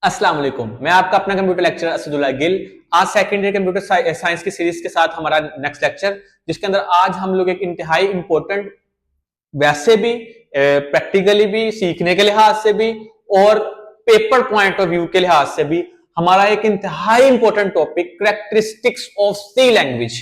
अस्सलाम वालेकुम। मैं आपका अपना कंप्यूटर लेक्चर असदुल्ला गिल। आज सेकेंड ईयर कंप्यूटर साइंस की सीरीज के साथ हमारा नेक्स्ट लेक्चर, जिसके अंदर आज हम लोग एक इंतहाई इंपॉर्टेंट, वैसे भी प्रैक्टिकली भी, सीखने के लिहाज से भी और पेपर पॉइंट ऑफ व्यू के लिहाज से भी हमारा एक इंतहाई important topic characteristics of C language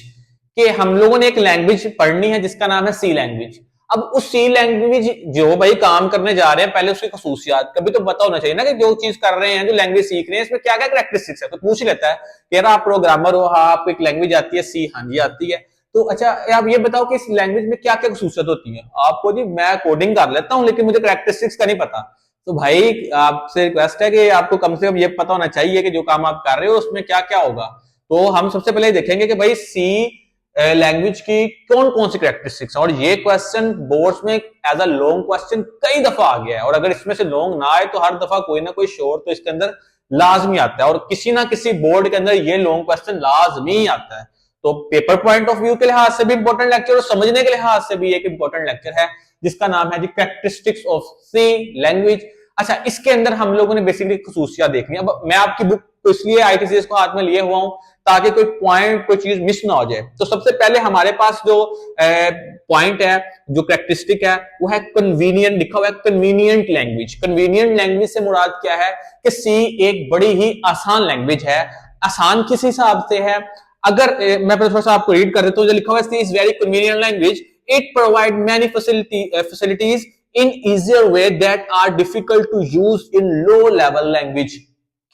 के हम लोगों ने एक लैंग्वेज पढ़नी है जिसका नाम है सी लैंग्वेज। अब उस सी लैंग्वेज जो भाई काम करने जा रहे हैं, पहले उसकी खसूसियात कभी तो पता होना चाहिए ना कि जो चीज कर रहे हैं, जो लैंग्वेज सीख रहे हैं, इसमें क्या क्या करेक्टरिस्टिक्स है। तो पूछ लेता है कि यार आप प्रोग्रामर हो, हाँ आपको एक लैंग्वेज आती है सी, हाँ जी आती है, तो अच्छा आप ये बताओ कि इस लैंग्वेज में क्या क्या खसूसियत होती है। आपको जी मैं कोडिंग कर लेता हूं लेकिन मुझे करेक्टरिस्टिक्स का नहीं पता। तो भाई आपसे रिक्वेस्ट है कि आपको कम से कम ये पता होना चाहिए कि जो काम आप कर रहे हो उसमें क्या क्या होगा। तो हम सबसे पहले देखेंगे कि भाई सी लैंग्वेज की कौन कौन सी करेक्टरिस्टिक्स है, और ये क्वेश्चन बोर्ड्स में एज अ लॉन्ग क्वेश्चन कई दफा आ गया है, और अगर इसमें से लॉन्ग ना आए तो हर दफा कोई ना कोई शोर तो इसके अंदर लाजमी आता है, और किसी ना किसी बोर्ड के अंदर ये लॉन्ग क्वेश्चन लाजमी आता है। तो पेपर पॉइंट ऑफ व्यू के लिहाज से भी इंपॉर्टेंट लेक्चर और समझने के लिहाज से भी एक इंपॉर्टेंट लेक्चर है, जिसका नाम है दी कैरेक्टरिस्टिक्स ऑफ सी लैंग्वेज। अच्छा, इसके अंदर हम लोगों ने बेसिकली खसूसियात देखनी है। अब मैं आपकी बुक तो इसलिए आईटीसीएस को हाथ में लिए हुआ हूं ताकि कोई पॉइंट, कोई चीज मिस ना हो जाए। तो सबसे पहले हमारे पास जो पॉइंट है, जो कैरेक्टरिस्टिक है, वो है कन्वीनियंट। लिखा हुआ है कन्वीनियंट लैंग्वेज। कन्वीनियंट लैंग्वेज से मुराद क्या है कि सी एक बड़ी ही आसान लैंग्वेज है। आसान किस हिसाब से है, अगर मैं थोड़ा सा आपको रीड कर देता हूं, जो लिखा हुआ है C is very convenient language, it provide many facilities in easier way that are difficult to use in low level language।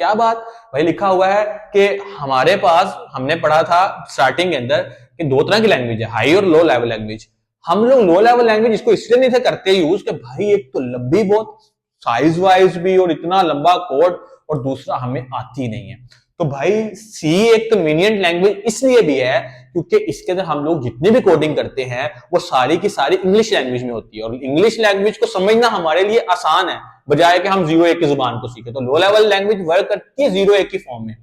क्या बात भाई, लिखा हुआ है कि हमारे पास, हमने पढ़ा था स्टार्टिंग के अंदर कि दो तरह की लैंग्वेज है, हाई और लो लेवल लैंग्वेज। हम लोग लो लेवल लैंग्वेज इसको इसलिए नहीं थे करते यूज कि भाई एक तो लंबी बहुत, साइज वाइज भी, और इतना लंबा कोड, और दूसरा हमें आती नहीं है। तो भाई सी एक कन्वीनियंट लैंग्वेज इसलिए भी है क्योंकि इसके अंदर हम लोग जितनी भी कोडिंग करते हैं वो सारी की सारी इंग्लिश लैंग्वेज में होती है, और इंग्लिश लैंग्वेज को समझना हमारे लिए आसान है, बजाय कि हम 0 1 की जुबान को सीखे। तो लो लेवल लैंग्वेज वर्क करती है 0 1 की फॉर्म में,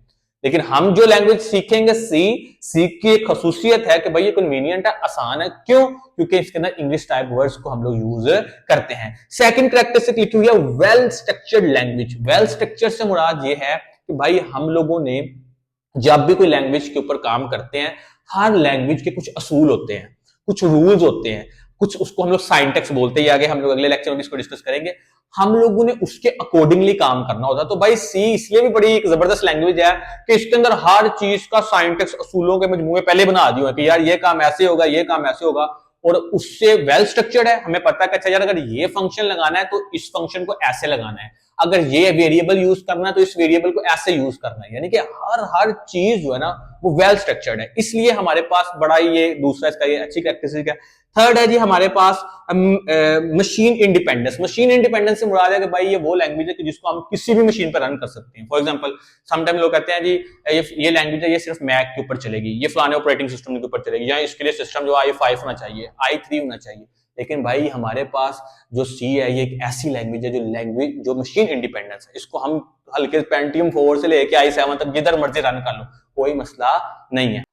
लेकिन हम जो लैंग्वेज सीखेंगे सी की एक खसूसियत है कि भाई ये कन्वीनियंट है, आसान है। क्यों? क्योंकि इसके अंदर इंग्लिश टाइप वर्ड्स को हम लोग यूज करते हैं। सेकंड कैरेक्टरिस्टिक लिखी हुई है well structured language. Well structure से मुराद ये है कि भाई हम लोगों ने जब भी कोई लैंग्वेज के ऊपर काम करते हैं, हर लैंग्वेज के कुछ असूल होते हैं, कुछ रूल्स होते हैं, कुछ उसको हम लोग साइंटेक्स बोलते हैं, आगे हम लोग अगले लेक्चर में इसको डिस्कस करेंगे। हम लोगों ने उसके अकॉर्डिंगली काम करना होता है। तो भाई सी इसलिए भी बड़ी एक जबरदस्त लैंग्वेज है कि इसके अंदर हर चीज का साइंटेक्स असूलों के मजमूए पहले बना दिए हैं कि यार ये काम ऐसे होगा, ये काम ऐसे होगा, और उससे वेल स्ट्रक्चर्ड है। हमें पता है कि अच्छा यार अगर ये फंक्शन लगाना है तो इस फंक्शन को ऐसे लगाना है, अगर ये वेरिएबल यूज करना है तो इस वेरिएबल को ऐसे यूज करना है, यानी कि हर हर चीज जो है ना वो वेल स्ट्रक्चर्ड है। इसलिए हमारे पास बड़ा ये दूसरा इसका ये अच्छी कैरेक्टरिस्टिक है। थर्ड है जी हमारे पास मशीन इंडिपेंडेंस। मशीन इंडिपेंडेंस से मुराद है कि भाई ये वो लैंग्वेज है कि जिसको हम किसी भी मशीन पर रन कर सकते हैं। फॉर एग्जांपल समटाइम लोग कहते हैं जी ये लैंग्वेज है, ये सिर्फ मैक के ऊपर चलेगी, ये फलाने ऑपरेटिंग सिस्टम के ऊपर चलेगी, या इसके लिए सिस्टम जो i5 होना चाहिए, i3 होना चाहिए। लेकिन भाई हमारे पास जो सी है ये एक ऐसी लैंग्वेज है जो मशीन इंडिपेंडेंस है। इसको हम हल्के पेंटियम 4 से लेके i7 तक जिधर मर्जी रन कर लो, कोई मसला नहीं है।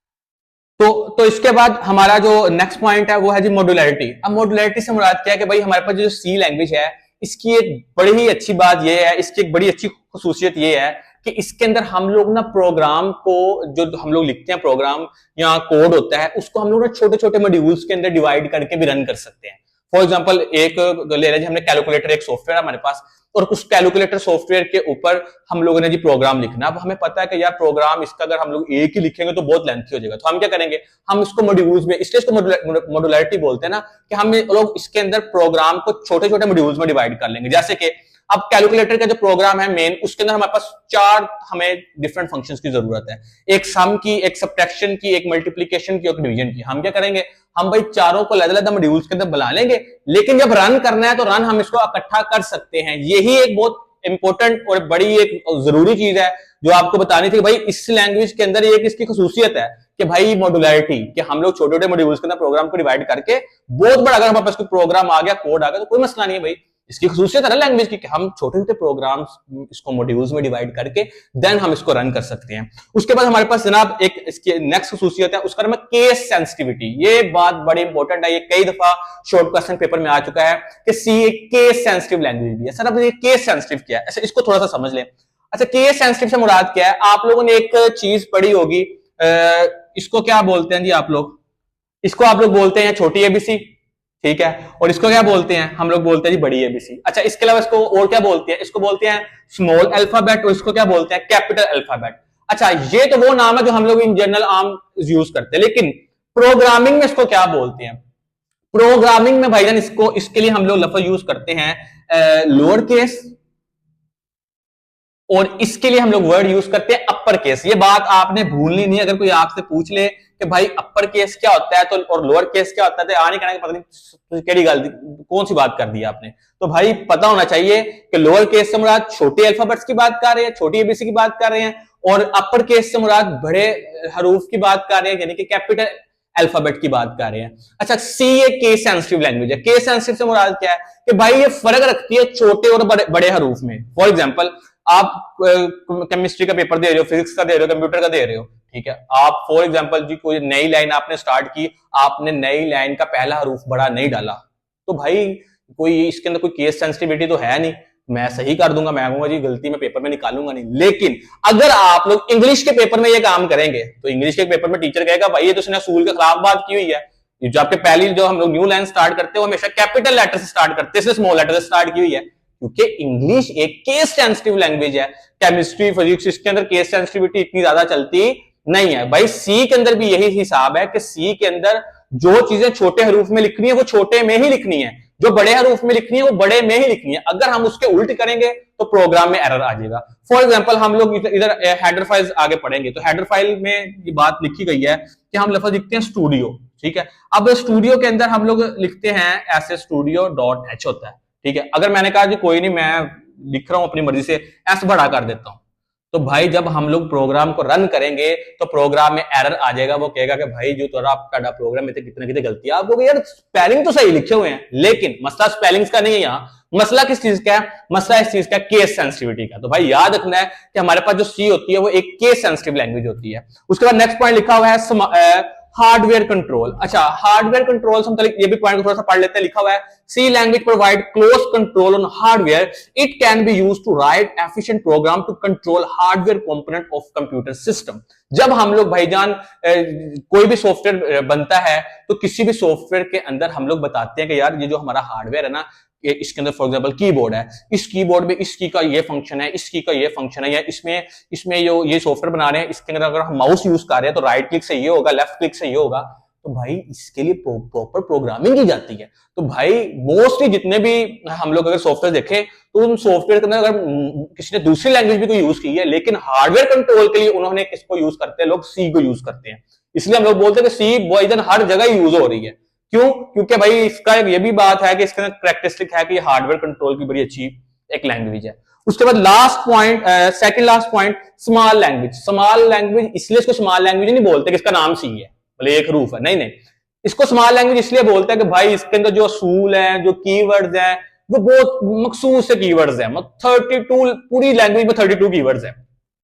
तो इसके बाद हमारा जो नेक्स्ट पॉइंट है वो है जी मॉड्यूलरिटी। अब मॉड्यूलरिटी से मुराद क्या है कि भाई हमारे पास जो सी लैंग्वेज है इसकी एक बड़ी ही अच्छी बात ये है, इसकी एक बड़ी अच्छी खसूसियत ये है कि इसके अंदर हम लोग ना प्रोग्राम को, जो हम लोग लिखते हैं प्रोग्राम या कोड होता है, उसको हम लोग ना छोटे छोटे मॉड्यूल्स के अंदर डिवाइड करके भी रन कर सकते हैं। फॉर एग्जाम्पल एक ले रहे हमने कैलकुलेटर, एक सॉफ्टवेयर हमारे पास, और उस कैलकुलेटर सॉफ्टवेयर के ऊपर हम लोगों ने जी प्रोग्राम लिखना। अब हमें पता है कि यार प्रोग्राम इसका अगर हम लोग एक ही लिखेंगे तो बहुत लेंथी हो जाएगा, तो हम क्या करेंगे, हम इसको मॉड्यूल्स में, इसलिए इसको मॉड्यूलरिटी बोलते हैं ना, कि हम लोग इसके अंदर प्रोग्राम को छोटे छोटे मॉड्यूल्स में डिवाइड कर लेंगे। जैसे कि अब कैलकुलेटर का जो प्रोग्राम है मेन, उसके अंदर हमारे पास 4 हमें डिफरेंट फंक्शंस की जरूरत है, एक सम की, एक सब्ट्रैक्शन की, एक मल्टीप्लिकेशन की, एक डिवीजन की। हम क्या करेंगे, हम भाई चारों को अलग अलग मॉड्यूल्स के अंदर बुला लेंगे, लेकिन जब रन करना है तो रन हम इसको इकट्ठा कर सकते हैं। यही एक बहुत इंपॉर्टेंट और बड़ी एक जरूरी चीज है जो आपको बतानी थी। भाई इस लैंग्वेज के अंदर एक इसकी खसूसियत है कि भाई मॉड्यूलरिटी, कि हम लोग छोटे छोटे मॉड्यूल्स के अंदर प्रोग्राम को डिवाइड करके बहुत बड़ा, अगर हमारे पास कोई प्रोग्राम आ गया, कोड आ गया, तो कोई मसला नहीं है। भाई इसकी खसूसियत है ना लैंग्वेज की कि हम छोटे छोटे प्रोग्राम्स इसको मॉड्यूल्स में डिवाइड करके देन हम इसको रन कर सकते हैं। उसके बाद हमारे पास जनाब एक इसकी नेक्स्ट खसूसियत है, उसका नाम है केस सेंसिटिविटी। ये बात बड़ी इंपॉर्टेंट है, ये कई दफा शॉर्ट क्वेश्चन पेपर में आ चुका है कि सी एक केस सेंसिटिव लैंग्वेज भी है। सर अब ये केस सेंसिटिव क्या है, ऐसे इसको थोड़ा सा समझ लें। अच्छा, केस सेंसिटिव से मुराद क्या है? आप लोगों ने एक चीज पढ़ी होगी, इसको क्या बोलते हैं जी आप लोग? इसको आप लोग बोलते हैं छोटी एबीसी, ठीक है, और इसको क्या बोलते हैं? हम लोग बोलते हैं जी बड़ी एबीसी। अच्छा, इसके अलावा इसको और क्या बोलते हैं? इसको बोलते हैं स्मॉल अल्फाबेट, और इसको क्या बोलते हैं? Capital alphabet. अच्छा, ये तो वो नाम है जो हम लोग इन जनरल आम यूज करते हैं, लेकिन प्रोग्रामिंग में इसको क्या बोलते हैं? प्रोग्रामिंग में भाईजान इसको, इसके लिए हम लोग लफ्ज यूज करते हैं लोअर केस, और इसके लिए हम लोग वर्ड यूज करते हैं अपर केस। ये बात आपने भूलनी नहीं। अगर कोई आपसे पूछ ले कि भाई अपर केस क्या होता है तो और लोअर केस क्या होता है, तो आने कहने पता नहीं केड़ी गल कौन सी बात कर दी आपने। तो भाई पता होना चाहिए कि लोअर केस से मुराद छोटे अल्फाबेट्स की बात कर रहे हैं, छोटी एबीसी की बात कर रहे हैं, और अपर केस से मुराद बड़े हरूफ की बात कर रहे हैं, यानी कि कैपिटल अल्फाबेट की बात कर रहे हैं। अच्छा, सी ये केस सेंसिटिव लैंग्वेज है। केस सेंसिटिव से मुराद क्या है कि भाई ये फर्क रखती है छोटे और बड़े हरूफ में। फॉर एग्जाम्पल, आप केमिस्ट्री का पेपर दे रहे हो, फिजिक्स का दे रहे हो, कंप्यूटर का दे रहे हो, ठीक है, आप फॉर एग्जांपल जी कोई नई लाइन आपने स्टार्ट की, आपने नई लाइन का पहला हरूफ बड़ा नहीं डाला, तो भाई कोई इसके अंदर कोई केस सेंसिटिविटी तो है नहीं, मैं सही कर दूंगा, मैं कहूंगा जी गलती में पेपर में निकालूंगा नहीं। लेकिन अगर आप लोग इंग्लिश के पेपर में ये काम करेंगे तो इंग्लिश के पेपर में टीचर कहेगा भाई ये तो उसने असूल के खिलाफ बात की हुई है। जो आपके पहली जो हम लोग न्यू लाइन स्टार्ट करते हैं वो हमेशा कैपिटल लेटर से स्टार्ट करते हैं, स्मॉल लेटर से स्टार्ट की हुई है, क्योंकि इंग्लिश एक केस सेंसिटिव लैंग्वेज है। केमिस्ट्री फिजिक्स इसके अंदर केस सेंसिटिविटी इतनी ज्यादा चलती नहीं है। भाई सी के अंदर भी यही हिसाब है कि सी के अंदर जो चीजें छोटे हरूफ में लिखनी है वो छोटे में ही लिखनी है, जो बड़े हरूफ में लिखनी है वो बड़े में ही लिखनी है। अगर हम उसके उल्ट करेंगे तो प्रोग्राम में एरर आ जाएगा। फॉर एग्जांपल, हम लोग इधर हेडर फाइल्स आगे पढ़ेंगे, तो हेडर फाइल में ये बात लिखी गई है कि हम लफ्ज लिखते हैं स्टूडियो, ठीक है। अब स्टूडियो के अंदर हम लोग लिखते हैं ऐसे studio.h होता है, ठीक है। अगर मैंने कहा कि कोई नहीं, मैं लिख रहा हूं अपनी मर्जी से, एस बड़ा कर देता हूं, तो भाई जब हम लोग प्रोग्राम को रन करेंगे तो प्रोग्राम में एरर आ जाएगा। वो कहेगा कि भाई जो तो आपका प्रोग्राम में कितने कितने गलतियां, आप बोलोगे यार स्पेलिंग तो सही लिखे हुए हैं, लेकिन मसला स्पेलिंग्स का नहीं है यहाँ। मसला किस चीज का है? मसला इस चीज का केस सेंसिटिविटी का। तो भाई याद रखना है कि हमारे पास जो सी होती है वो एक केस सेंसिटिव लैंग्वेज होती है। उसके बाद नेक्स्ट पॉइंट लिखा हुआ है हार्डवेयर कंट्रोल। अच्छा, हार्डवेयर कंट्रोल हम ये भी पॉइंट थोड़ा सा पढ़ लेते हैं। लिखा हुआ है C language provide close control on hardware, it can be used to write efficient program to control hardware component of computer system. जब हम लोग भाईजान कोई भी सॉफ्टवेयर बनता है तो किसी भी सॉफ्टवेयर के अंदर हम लोग बताते हैं कि यार ये जो हमारा हार्डवेयर है ना, इसके अंदर फॉर एग्जांपल कीबोर्ड है, इस कीबोर्ड में इस की का ये फंक्शन है, इस की का ये फंक्शन है, या इसमें ये सॉफ्टवेयर बना रहे हैं, इसके अंदर अगर हम माउस यूज कर रहे हैं तो राइट क्लिक से ये होगा, लेफ्ट क्लिक से ये होगा। तो भाई इसके लिए प्रॉपर प्रोग्रामिंग की जाती है। तो भाई मोस्टली जितने भी हम लोग अगर सॉफ्टवेयर देखें तो उन सॉफ्टवेयर के अंदर अगर किसी ने दूसरी लैंग्वेज भी कोई यूज की है, लेकिन हार्डवेयर कंट्रोल के लिए उन्होंने किसको यूज करते हैं? लोग सी को यूज करते हैं। इसलिए हम लोग बोलते हैं कि सी बॉयजन हर जगह यूज हो रही है। क्यों? क्योंकि भाई इसका ये भी बात है कि इसके अंदर कैरेक्टरिस्टिक है कि हार्डवेयर कंट्रोल की बड़ी अच्छी एक लैंग्वेज है। उसके बाद last point, second last point, small language. Small language इसलिए इसको स्मॉल लैंग्वेज नहीं बोलते कि इसका नाम सी है, भले एक रूफ है, नहीं नहीं, इसको स्मॉल लैंग्वेज इसलिए बोलते हैं कि भाई इसके अंदर जो असूल है, जो कीवर्ड्स हैं, वो बहुत मखसूस से कीवर्ड्स हैं। 32 पूरी लैंग्वेज में 32 कीवर्ड्स हैं,